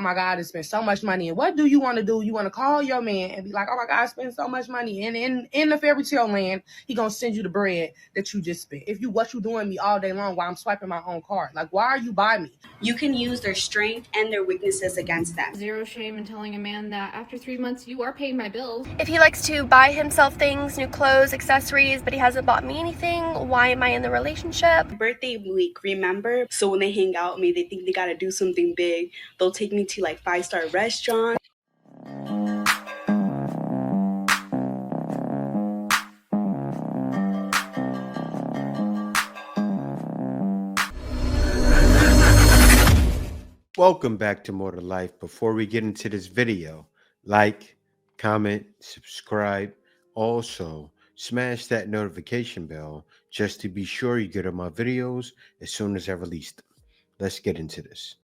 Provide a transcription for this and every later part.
my God, I spent so much money. And what do you want to do? You want to call your man and be like, oh my God, I spent so much money. And in the fairy tale land, he going to send you the bread that you just spent. If what you doing me all day long while I'm swiping my own card, like, why are you by me? You can use their strength and their weaknesses against them. Zero shame in telling a man that after 3 months, you are paying my bills. If he likes to buy himself things, new clothes, accessories, but he hasn't bought me anything, why am I in the relationship? Birthday week, remember? So when they hang out with me, they think they gotta do something big. They'll take me to like 5-star restaurants. Welcome back to More to Life. Before we get into this video, like, comment, subscribe. Also, smash that notification bell just to be sure you get all my videos as soon as I release them. Let's get into this.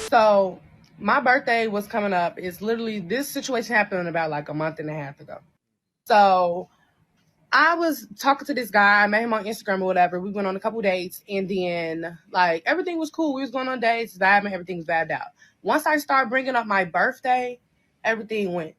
So my birthday was coming up. It's literally, this situation happened about like a month and a half ago. So I was talking to this guy. I met him on Instagram or whatever. We went on a couple dates, and then like everything was cool. We was going on dates, vibing, everything was vibed out. Once I started bringing up my birthday, everything went.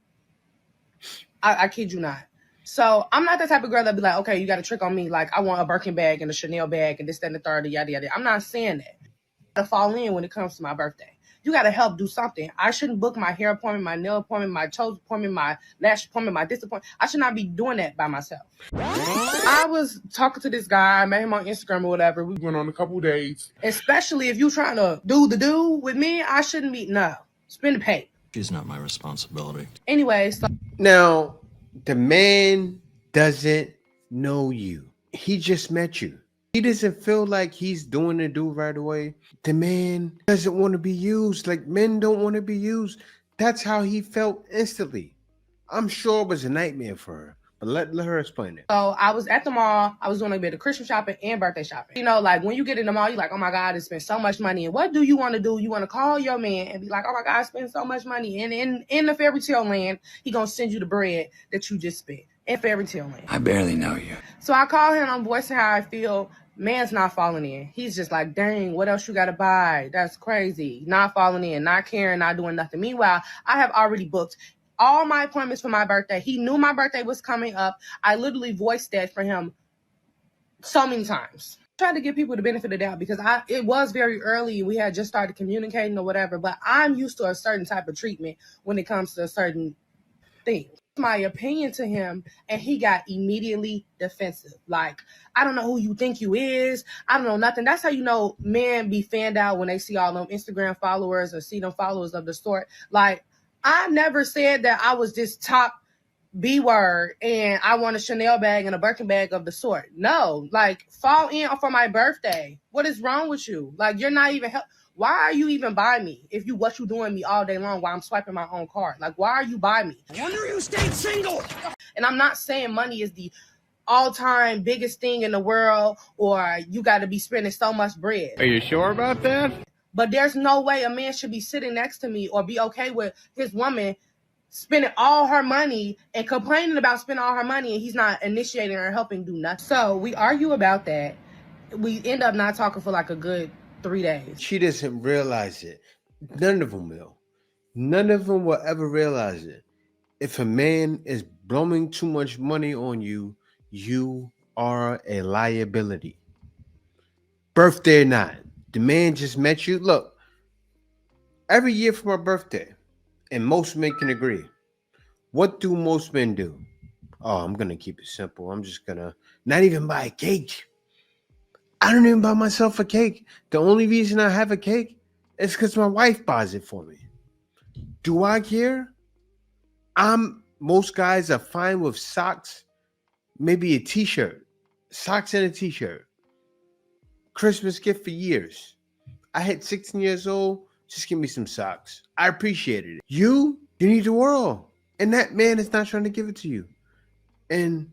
I kid you not. So I'm not the type of girl that be like, okay, you got to trick on me. Like I want a Birkin bag and a Chanel bag and this, that, and the third, yada, yada. I'm not saying that. I gotta fall in when it comes to my birthday. You got to help do something. I shouldn't book my hair appointment, my nail appointment, my toes appointment, my lash appointment, my this appointment. I should not be doing that by myself. I was talking to this guy. I met him on Instagram or whatever. We went on a couple dates. Especially if you trying to do with me, I shouldn't be, no. Spend the pay. She's not my responsibility. Anyway, so Now, the man doesn't know you. He just met you. He doesn't feel like he's doing the do right away. The man doesn't want to be used. Like men don't want to be used. That's how he felt instantly. I'm sure it was a nightmare for her. But let her explain it. So I was at the mall. I was doing a bit of Christmas shopping and birthday shopping. You know, like when you get in the mall, you're like, oh my God, I spent so much money. And what do you want to do? You want to call your man and be like, oh my God, I spent so much money. And in the fairy tale land, he going to send you the bread that you just spent. In fairy tale land. I barely know you. So I call him. I'm voicing how I feel. Man's not falling in. He's just like, dang, what else you got to buy? That's crazy. Not falling in, not caring, not doing nothing. Meanwhile, I have already booked all my appointments for my birthday. He knew my birthday was coming up. I literally voiced that for him so many times. I tried to give people the benefit of the doubt because it was very early. We had just started communicating or whatever, but I'm used to a certain type of treatment when it comes to a certain thing. My opinion to him, and he got immediately defensive. Like, I don't know who you think you is. I don't know nothing. That's how you know men be fanned out when they see all them Instagram followers or see them followers of the sort. Like, I never said that I was this top B word and I want a Chanel bag and a Birkin bag of the sort. No, like, fall in for my birthday. What is wrong with you? Like, you're not even why are you even by me if what you doing me all day long while I'm swiping my own card? Like, why are you by me? I wonder you stayed single. And I'm not saying money is the all-time biggest thing in the world or you got to be spending so much bread. Are you sure about that? But there's no way a man should be sitting next to me or be okay with his woman spending all her money and complaining about spending all her money and he's not initiating or helping do nothing. So we argue about that. We end up not talking for like a good 3 days. She doesn't realize it. None of them will. None of them will ever realize it. If a man is blowing too much money on you, you are a liability. Birthday or not, the man just met you. Look, every year for my birthday, and most men can agree, what do most men do? Oh, I'm going to keep it simple. I'm just going to not even buy a cake. I don't even buy myself a cake. The only reason I have a cake is because my wife buys it for me. Do I care? Most guys are fine with socks, maybe a t-shirt, socks and a t-shirt. Christmas gift for years. I hit 16 years old. Just give me some socks. I appreciated it. You need the world. And that man is not trying to give it to you. And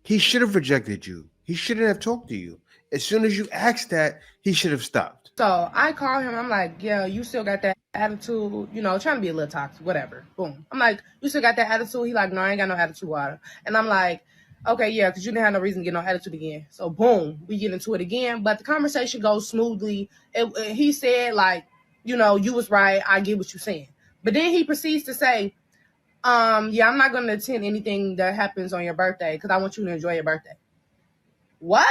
he should have rejected you. He shouldn't have talked to you. As soon as you asked that, he should have stopped. So I call him. I'm like, yeah, you still got that attitude, you know, trying to be a little toxic, whatever. Boom. I'm like, you still got that attitude? He like, no, I ain't got no attitude, water. And I'm like, okay, yeah, because you didn't have no reason to get no attitude again. So boom, we get into it again. But the conversation goes smoothly. He said, like, you know, you was right. I get what you're saying. But then he proceeds to say, yeah, I'm not going to attend anything that happens on your birthday because I want you to enjoy your birthday. What?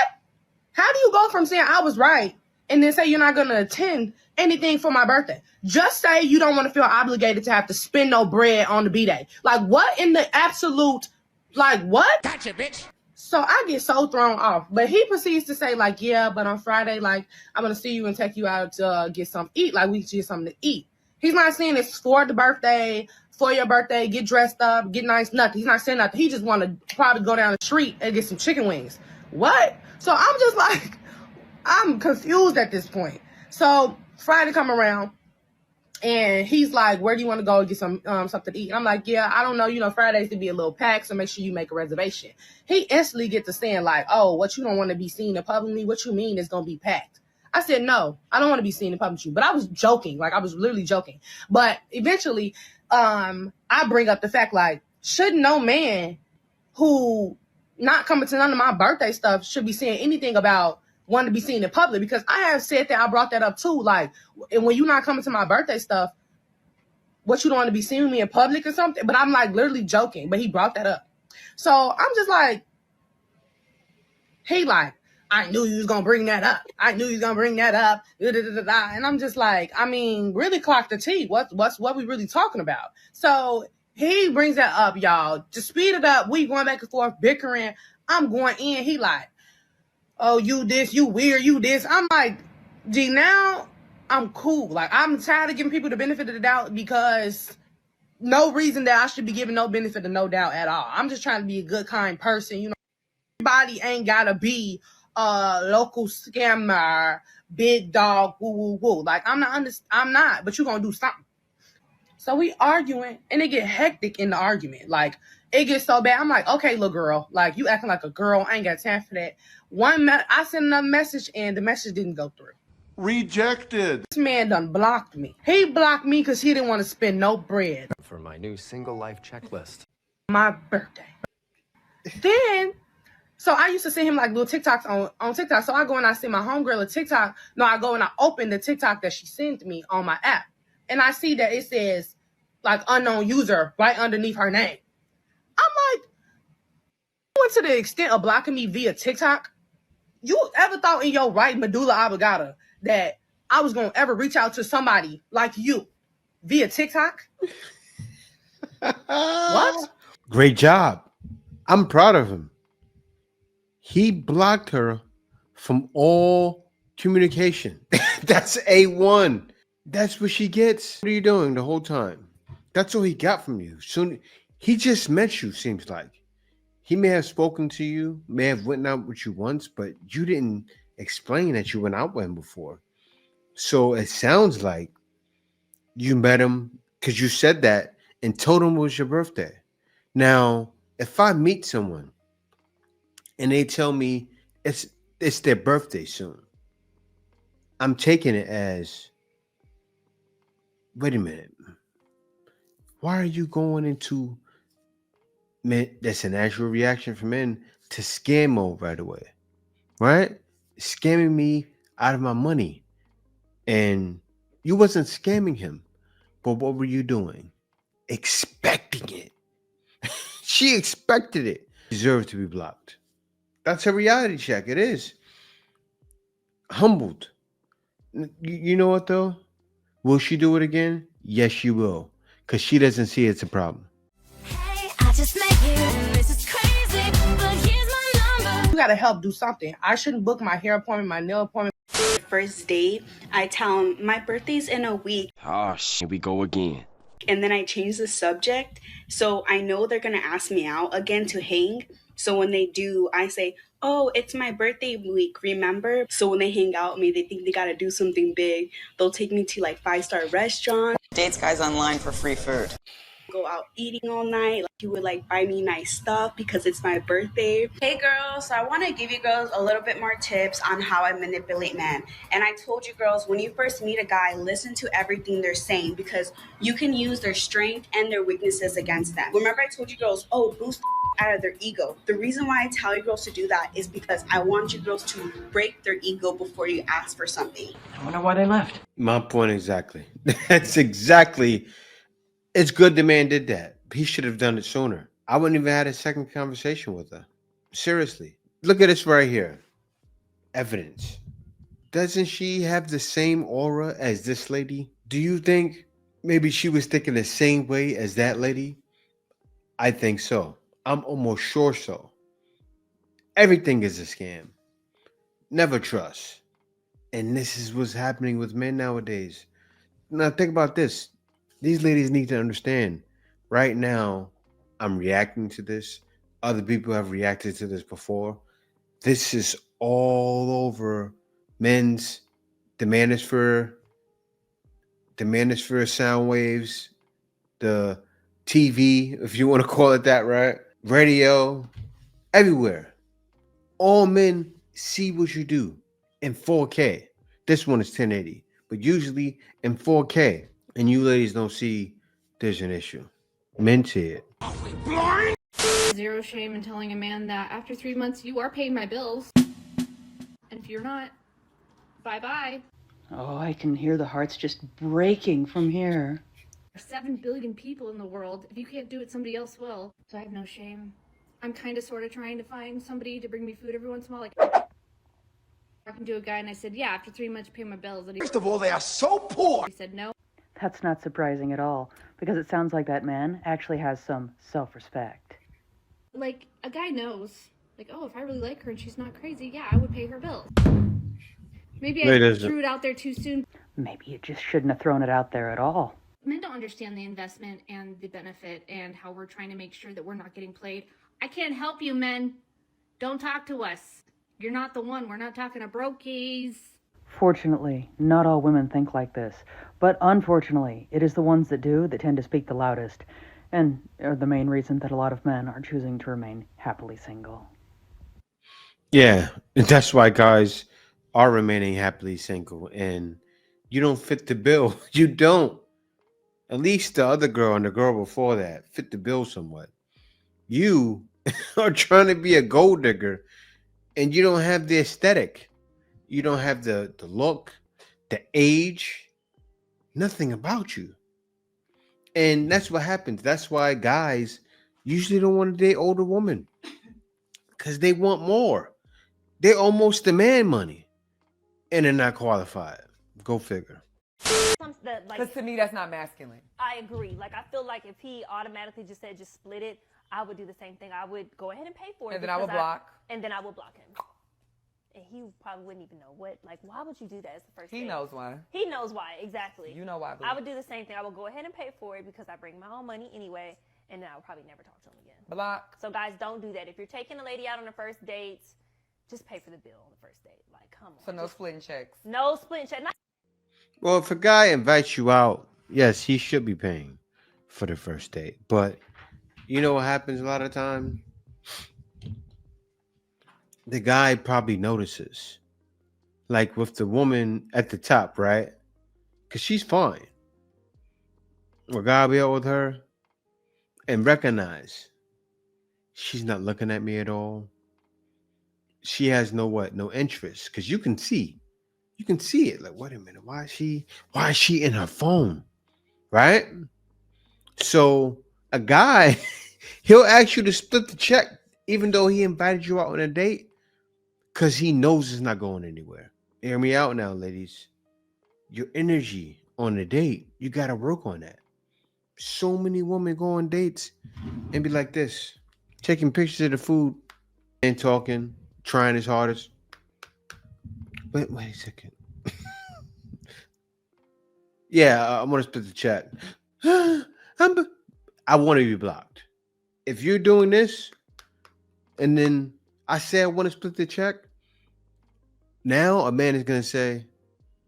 How do you go from saying I was right and then say you're not going to attend anything for my birthday? Just say you don't want to feel obligated to have to spend no bread on the B-Day. Like, what in the absolute, like, what? Gotcha, bitch. So I get so thrown off. But he proceeds to say, like, yeah, but on Friday, like, I'm going to see you and take you out to get something to eat. Like, we get something to eat. He's not saying it's for the birthday, for your birthday, get dressed up, get nice, nothing. He's not saying nothing. He just want to probably go down the street and get some chicken wings. What? So I'm just like, I'm confused at this point. So Friday come around and he's like, where do you want to go get some something to eat? And I'm like, yeah, I don't know. You know, Fridays to be a little packed, so make sure you make a reservation. He instantly gets to saying like, oh, what, you don't want to be seen in public? What you mean it's going to be packed? I said, no, I don't want to be seen in public with you. But I was joking. Like, I was literally joking. But eventually, I bring up the fact, like, should no man who not coming to none of my birthday stuff should be saying anything about wanting to be seen in public? Because I have said that, I brought that up too. Like, and when you're not coming to my birthday stuff, what, you don't want to be seeing me in public or something? But I'm like literally joking. But he brought that up. So I'm just like, he like, I knew you was going to bring that up. I knew you was going to bring that up. And I'm just like, I mean, really clock the T. What we really talking about? So he brings that up, y'all. To speed it up, we going back and forth, bickering. I'm going in. He like, oh, you this, you weird, you this. I'm like, gee, now I'm cool. Like, I'm tired of giving people the benefit of the doubt because no reason that I should be giving no benefit of no doubt at all. I'm just trying to be a good, kind person. You know, everybody ain't got to be local scammer, big dog, woo woo woo. Like, I'm not, but you gonna do something. So we arguing, and it get hectic in the argument. Like, it gets so bad. I'm like, okay, little girl, like, you acting like a girl. I ain't got time for that. I sent another message, and the message didn't go through. Rejected. This man done blocked me. He blocked me because he didn't want to spend no bread for my new single life checklist. My birthday. Then. So I used to send him like little TikToks on TikTok. So I go and I send my homegirl a TikTok. No, I go and I open the TikTok that she sent me on my app. And I see that it says like unknown user right underneath her name. I'm like, you went to the extent of blocking me via TikTok? You ever thought in your right medulla oblongata that I was going to ever reach out to somebody like you via TikTok? What? Great job. I'm proud of him. He blocked her from all communication. That's A1. That's what she gets. What are you doing the whole time? That's all he got from you. Soon he just met you, seems like. He may have spoken to you, may have went out with you once, but you didn't explain that you went out with him before. So it sounds like you met him because you said that and told him it was your birthday. Now, if I meet someone and they tell me it's their birthday soon, I'm taking it as, wait a minute. Why are you going into men? That's a natural reaction for men to scam mode right away, right? Scamming me out of my money. And you wasn't scamming him, but what were you doing? Expecting it. She expected it. Deserved to be blocked. That's a reality check. It is. Humbled. You know what, though? Will she do it again? Yes, she will. Because she doesn't see it's a problem. Hey, I just met you, and this is crazy, but here's my number. You got to help do something. I shouldn't book my hair appointment, my nail appointment. First date, I tell him my birthday's in a week. Oh, shit, we go again. And then I change the subject. So I know they're going to ask me out again to hang. So when they do, I say, oh, it's my birthday week, remember? So when they hang out with me, they think they got to do something big. They'll take me to like 5-star restaurants. Dates guys online for free food. Go out eating all night. Like, he would like buy me nice stuff because it's my birthday. Hey girls, so I want to give you girls a little bit more tips on how I manipulate men. And I told you girls, when you first meet a guy, listen to everything they're saying because you can use their strength and their weaknesses against them. Remember I told you girls, oh, boost out of their ego. The reason why I tell you girls to do that is because I want you girls to break their ego before you ask for something. I wonder why they left. My point exactly. That's exactly It's good the man did that. He should have done it sooner. I wouldn't even had a second conversation with her. Seriously. Look at this right here. Evidence. Doesn't she have the same aura as this lady? Do you think maybe she was thinking the same way as that lady? I think so. I'm almost sure so. Everything is a scam. Never trust. And this is what's happening with men nowadays. Now think about this. These ladies need to understand. Right now, I'm reacting to this. Other people have reacted to this before. This is all over men's the manosphere sound waves, the TV, if you want to call it that, right? Radio, everywhere. All men see what you do in 4K. This one is 1080, but usually in 4K. And you ladies don't see there's an issue. Men see it. Zero shame in telling a man that after 3 months you are paying my bills. And if you're not, bye-bye. Oh, I can hear the hearts just breaking from here. There's 7 billion people in the world. If you can't do it, somebody else will. So I have no shame. I'm kind of sort of trying to find somebody to bring me food every once in a while. Like, talking to a guy and I said, yeah, after 3 months, pay my bills. And First of all, they are so poor. he said, no. That's not surprising at all, because it sounds like that man actually has some self-respect. Like, a guy knows. Like, oh, if I really like her and she's not crazy, yeah, I would pay her bills. Maybe I threw it out there too soon. Maybe you just shouldn't have thrown it out there at all. Men don't understand the investment and the benefit and how we're trying to make sure that we're not getting played. I can't help you, men. Don't talk to us. You're not the one. We're not talking to brokies. Fortunately, not all women think like this, but unfortunately, it is the ones that do that tend to speak the loudest, and are the main reason that a lot of men are choosing to remain happily single. Yeah, and that's why guys are remaining happily single, and you don't fit the bill. You don't. At least the other girl and the girl before that fit the bill somewhat. You are trying to be a gold digger, and you don't have the aesthetic. You don't have the look, the age, nothing about you. And that's what happens. That's why guys usually don't want to date older women, because they want more. They almost demand money, and they're not qualified. Go figure. Because to me, that's not masculine. I agree. Like, I feel like if he automatically just said, just split it, I would do the same thing. I would go ahead and pay for it. And then I would block. And then I would block him. And he probably wouldn't even know what. Like, why would you do that as the first date? He knows why. He knows why, exactly. You know why. I would do the same thing. I would go ahead and pay for it because I bring my own money anyway, and then I would probably never talk to him again. Block. So, guys, don't do that. If you're taking a lady out on the first date, just pay for the bill on the first date. Like, come on. So no splitting checks. No splitting checks. Well, if a guy invites you out, yes, he should be paying for the first date. But you know what happens a lot of time? The guy probably notices. Like with the woman at the top, right? Because she's fine. A guy will be out with her and recognize she's not looking at me at all. She has no interest. Because you can see it. Like, wait a minute, why is she in her phone? Right? So a guy, he'll ask you to split the check, even though he invited you out on a date, because he knows it's not going anywhere. Hear me out now, ladies. Your energy on a date, you gotta work on that. So many women go on dates and be like this, taking pictures of the food and talking, trying his hardest. Wait a second. Yeah, I'm gonna split the check. I want to be blocked. If you're doing this, and then I say I want to split the check, now a man is gonna say,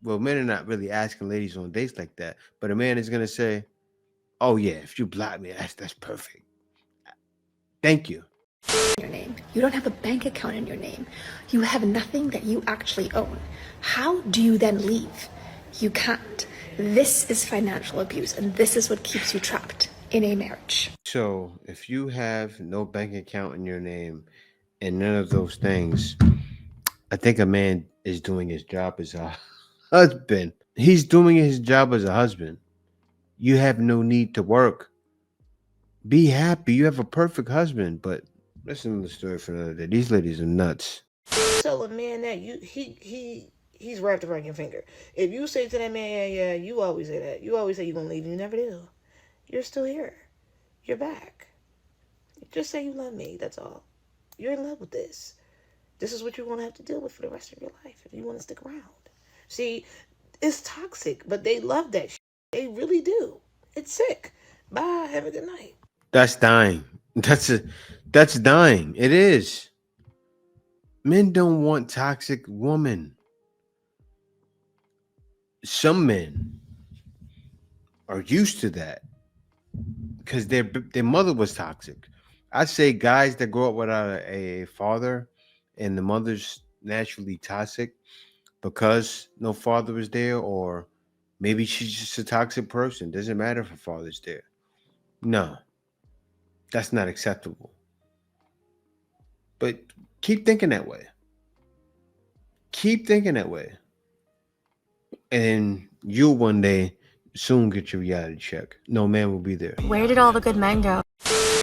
well, men are not really asking ladies on dates like that, but a man is gonna say, oh yeah, if you block me, that's perfect. Thank you. Your name. You don't have a bank account in your name. You have nothing that you actually own. How do you then leave? You can't. This is financial abuse, and this is what keeps you trapped in a marriage. So if you have no bank account in your name and none of those things, I think a man is doing his job as a husband. He's doing his job as a husband. You have no need to work. Be happy. You have a perfect husband. But listen to the story for another day. These ladies are nuts. Tell a man that he's wrapped around your finger. If you say to that man, yeah, you always say that. You always say you're gonna leave, and you never do. You're still here. You're back. Just say you love me. That's all. You're in love with this. This is what you're gonna have to deal with for the rest of your life if you want to stick around. See, it's toxic, but they love that shit. They really do. It's sick. Bye. Have a good night. That's dying. That's dying. It is. Men don't want toxic women. Some men are used to that because their mother was toxic. I say guys that grow up without a father and the mother's naturally toxic because no father was there, or maybe she's just a toxic person. Doesn't matter if her father's there. No, that's not acceptable. But keep thinking that way. Keep thinking that way. And you'll one day soon get your reality check. No man will be there. Where did all the good men go?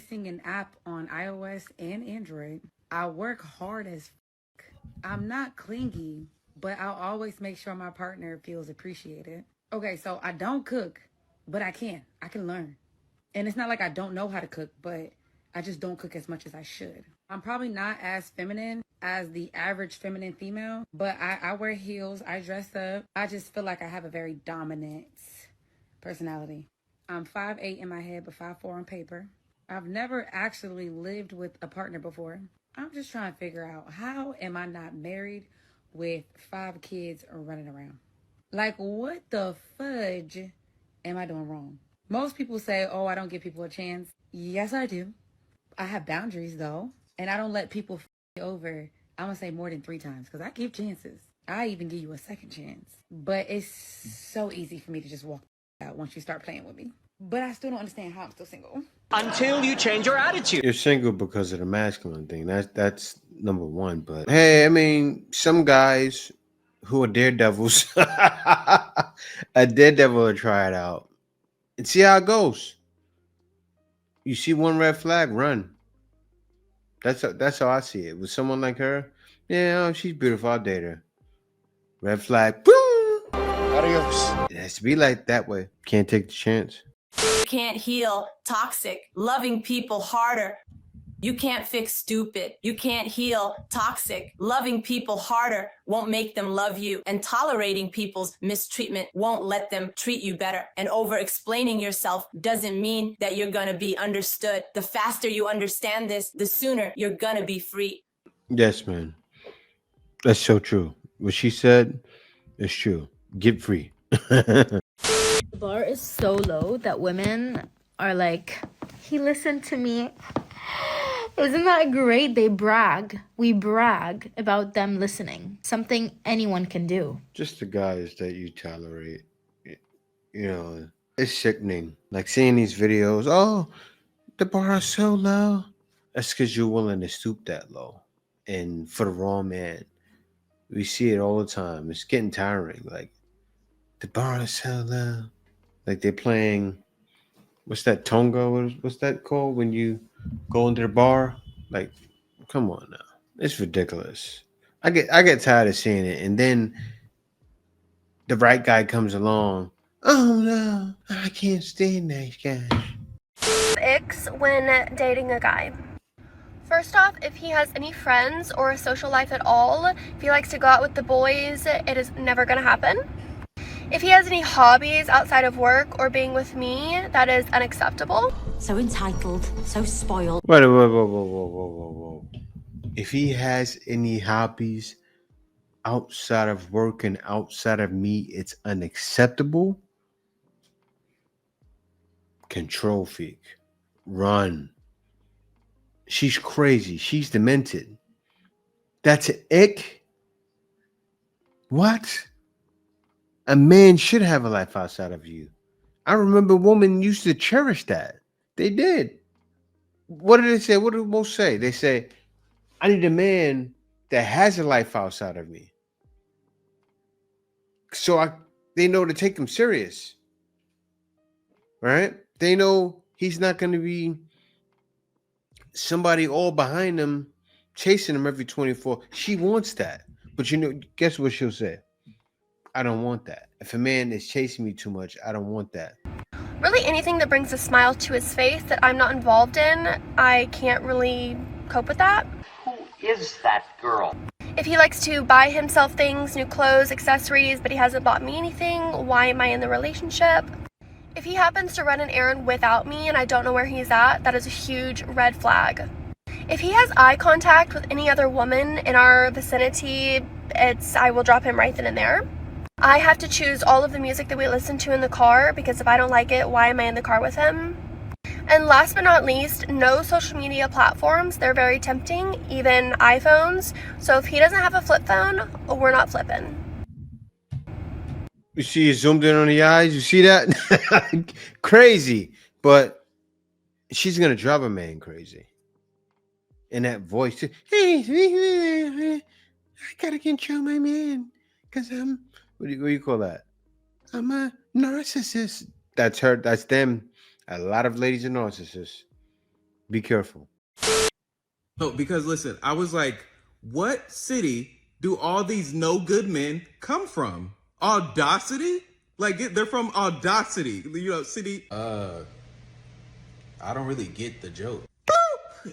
Using an app on iOS and Android. I work hard as f***. I'm not clingy, but I'll always make sure my partner feels appreciated. Okay, so I don't cook, but I can learn. And it's not like I don't know how to cook, but I just don't cook as much as I should. I'm probably not as feminine as the average feminine female, but I wear heels, I dress up. I just feel like I have a very dominant personality. I'm 5'8" in my head, but 5'4" on paper. I've never actually lived with a partner before. I'm just trying to figure out, how am I not married with 5 kids running around? Like, what the fudge am I doing wrong? Most people say, oh, I don't give people a chance. Yes, I do. I have boundaries, though. And I don't let people f me over, I'm going to say more than 3 times, because I give chances. I even give you a second chance. But it's so easy for me to just walk out once you start playing with me. But I still don't understand how I'm still single. Until you change your attitude. You're single because of the masculine thing. That's number one. But hey, I mean, some guys who are daredevils, a daredevil will try it out and see how it goes. You see one red flag, run. That's how I see it. With someone like her, yeah, oh, she's beautiful. I'll date her. Red flag, boom. Adios. It has to be like that way. Can't take the chance. You can't heal toxic, loving people harder. You can't fix stupid. You can't heal toxic. Loving people harder won't make them love you. And tolerating people's mistreatment won't let them treat you better. And over-explaining yourself doesn't mean that you're gonna be understood. The faster you understand this, the sooner you're gonna be free. Yes, man. That's so true. What she said is true. Get free. The bar is so low that women are like, he listened to me. Isn't that great? They brag. We brag about them listening. Something anyone can do. Just the guys that you tolerate. You know, it's sickening. Like seeing these videos. Oh, the bar is so low. That's because you're willing to stoop that low. And for the wrong man. We see it all the time. It's getting tiring. Like, the bar is so low. Like they're playing, what's that, Tonga? What's that called when you go into the bar? Like, come on now. It's ridiculous. I get tired of seeing it. And then the right guy comes along. Oh no, I can't stand that guy. Icks when dating a guy. First off, if he has any friends or a social life at all, if he likes to go out with the boys, it is never gonna happen. If he has any hobbies outside of work or being with me, that is unacceptable. So entitled, so spoiled. Whoa. If he has any hobbies outside of work and outside of me, it's unacceptable. Control freak. Run. She's crazy. She's demented. That's an ick. What? A man should have a life outside of you. I remember women used to cherish that. They did. What did they say? What do most say? They say, I need a man that has a life outside of me. So they know to take them serious. right? They know he's not going to be somebody all behind them chasing him every 24. She wants that. But guess what she'll say? I don't want that. If a man is chasing me too much, I don't want that. Really anything that brings a smile to his face that I'm not involved in, I can't really cope with that. Who is that girl? If he likes to buy himself things, new clothes, accessories, but he hasn't bought me anything, why am I in the relationship? If he happens to run an errand without me and I don't know where he's at, that is a huge red flag. If he has eye contact with any other woman in our vicinity, I will drop him right then and there. I have to choose all of the music that we listen to in the car because if I don't like it, why am I in the car with him? And last but not least, no social media platforms. They're very tempting, even iPhones. So if he doesn't have a flip phone, we're not flipping. You see, it zoomed in on the eyes. You see that? Crazy. But she's going to drive a man crazy. In that voice. Hey, I got to control my man. Because what do you call that? I'm a narcissist. That's her. That's them. A lot of ladies are narcissists. Be careful. No, because listen, I was like, what city do all these no good men come from? Audacity? Like they're from Audacity, city. I don't really get the joke.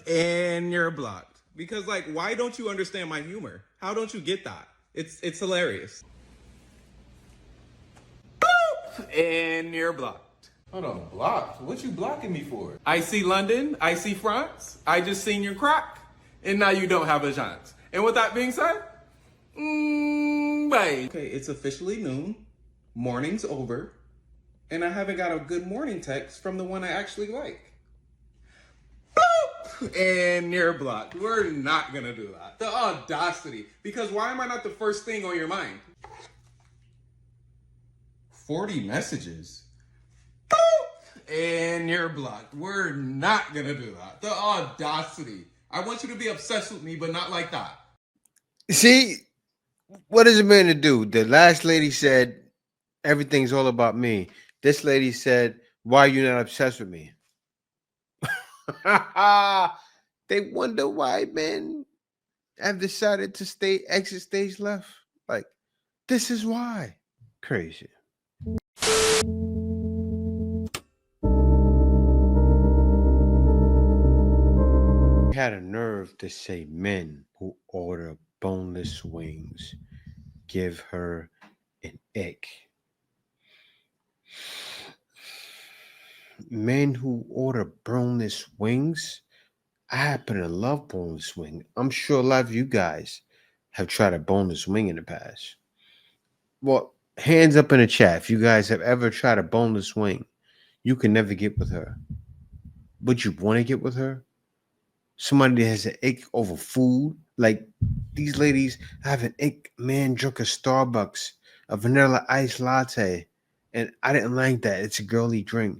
And you're blocked. Because why don't you understand my humor? How don't you get that? It's hilarious. And you're blocked. Hold on, blocked? What you blocking me for? I see London, I see France, I just seen your crack, and now you don't have a chance. And with that being said, bye. Okay, it's officially noon, morning's over, and I haven't got a good morning text from the one I actually like. Boop! And you're blocked. We're not gonna do that. The audacity. Because why am I not the first thing on your mind? 40 messages. And you're blocked. We're not gonna do that. The audacity. I want you to be obsessed with me, but not like that. See, what is a man to do? The last lady said, everything's all about me. This lady said, why are you not obsessed with me? They wonder why men have decided to exit stage left. Like, this is why. Crazy. Had a nerve to say men who order boneless wings give her an ick. Men who order boneless wings, I happen to love boneless wing. I'm sure a lot of you guys have tried a boneless wing in the past. Well, hands up in the chat if you guys have ever tried a boneless wing. You can never get with her. But you want to get with her? Somebody that has an ick over food. Like these ladies have an ick. Man drunk a Starbucks, a vanilla iced latte, and I didn't like that. It's a girly drink.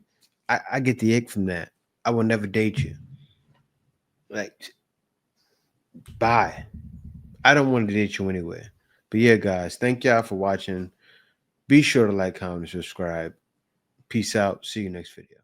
I get the ick from that. I will never date you. Like, bye. I don't want to date you anyway. But yeah, guys, thank y'all for watching. Be sure to like, comment, and subscribe. Peace out. See you next video.